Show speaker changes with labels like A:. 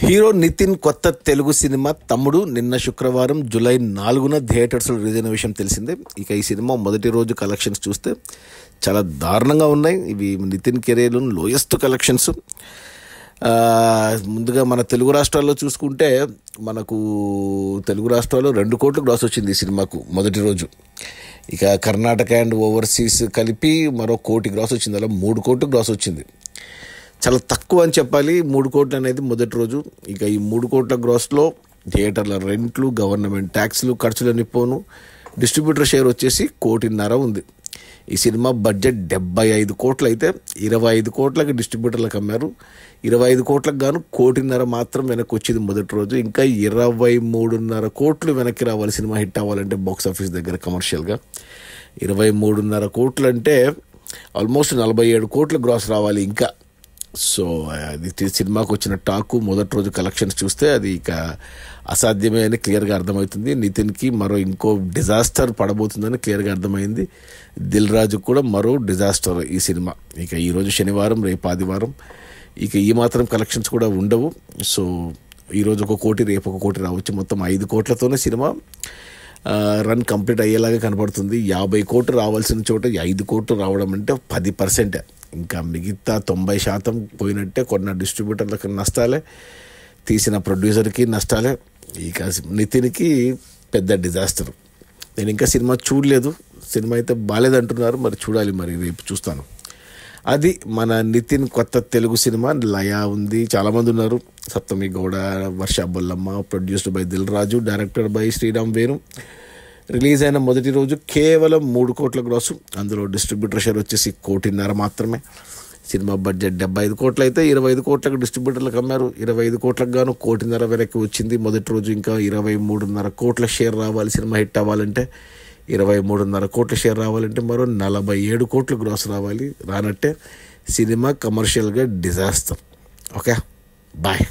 A: Hero Nitin కొత్త Telugu cinema తమ్ముడు నిన్న శుక్రవారం జూలై 4న థియేటర్స్లో రిలీజ్ అయిన విషయం తెలిసిందే. ఇక ఈ సినిమా మొదటి రోజు కలెక్షన్స్ చూస్తే చాలా దారుణంగా ఉన్నాయి. ఇవి నితిన్ కెరీర్లో లోయెస్ట్ కలెక్షన్స్. ముందుగా మన తెలుగు రాష్ట్రాల్లో చూసుకుంటే మనకు తెలుగు రాష్ట్రాల్లో 2 కోట్లు గ్రాస్ వచ్చింది ఈ సినిమాకు మొదటి రోజు. ఇక కర్ణాటక అండ్ ఓవర్సీస్ కలిపి మరో 1 కోటి గ్రాస్ వచ్చింది. అలా 3 కోట్లు గ్రాస్ వచ్చింది. చాలా తక్కువ అని చెప్పాలి 3 కోట్లు అనేది మొదటి రోజు. ఇక ఈ 3 కోట్ల గ్రాస్లో థియేటర్ల రెంట్లు, గవర్నమెంట్ ట్యాక్స్లు, ఖర్చులన్నీ పోను డిస్ట్రిబ్యూటర్ షేర్ వచ్చేసి 1.5 కోటి ఉంది. ఈ సినిమా బడ్జెట్ 75 కోట్లు అయితే 25 కోట్లకి డిస్ట్రిబ్యూటర్లకు అమ్మారు. 25 కోట్లకు గాను 1.5 కోటి మాత్రం వెనక్కి వచ్చింది మొదటి రోజు. ఇంకా 23.5 కోట్లు వెనక్కి రావాలి సినిమా హిట్ అవ్వాలంటే బాక్స్ ఆఫీస్ దగ్గర కమర్షియల్గా. 23.5 కోట్లు అంటే ఆల్మోస్ట్ 47 కోట్లు గ్రాస్ రావాలి ఇంకా. సో అది సినిమాకు వచ్చిన టాకు మొదటి రోజు కలెక్షన్స్ చూస్తే అది ఇక అసాధ్యమే అని క్లియర్గా అర్థమవుతుంది. నితిన్కి ఇంకో డిజాస్టర్ పడబోతుందని క్లియర్గా అర్థమైంది. దిల్ రాజుకు కూడా మరో డిజాస్టర్ ఈ సినిమా. ఇక ఈరోజు శనివారం, రేపు ఆదివారం. ఇక ఈ మాత్రం కలెక్షన్స్ కూడా ఉండవు. సో ఈరోజు 1 కోటి, రేపు 1 కోటి రావచ్చు. మొత్తం 5 కోట్లతోనే సినిమా రన్ కంప్లీట్ అయ్యేలాగా కనబడుతుంది. 50 కోట్లు రావాల్సిన చోట 5 కోట్లు రావడం అంటే 10%. ఇంకా మిగతా 90% పోయినట్టే. కొన్న డిస్ట్రిబ్యూటర్లకు నష్టాలే, తీసిన ప్రొడ్యూసర్కి నష్టాలే. ఇక నితిన్కి పెద్ద డిజాస్టర్. నేను ఇంకా సినిమా చూడలేదు. సినిమా అయితే బాగాలేదంటున్నారు, మరి చూడాలి, మరి రేపు చూస్తాను. అది మన నితిన్ కొత్త తెలుగు సినిమా. లయా ఉంది, చాలామంది ఉన్నారు. Saptami Gowda, Varsha Bollamma, produced by Dil Raju, director by Sriram Venu. Release అయిన మొదటి రోజు కేవలం 3 కోట్ల గ్రాసు. అందులో డిస్ట్రిబ్యూటర్ షేర్ వచ్చేసి 1.5 కోటి మాత్రమే. సినిమా బడ్జెట్ 75 కోట్లు అయితే 25 కోట్లకు డిస్ట్రిబ్యూటర్లకు అమ్మారు. 25 కోట్లకు గాను 1.5 కోటి వెనక్కి వచ్చింది మొదటి రోజు. ఇంకా 23.5 కోట్ల షేర్ రావాలి సినిమా హిట్ అవ్వాలంటే. 23.5 కోట్ల షేర్ రావాలంటే మరో 47 కోట్లు గ్రాస్ రావాలి. రానట్టే సినిమా కమర్షియల్గా డిజాస్టర్. Okay, bye.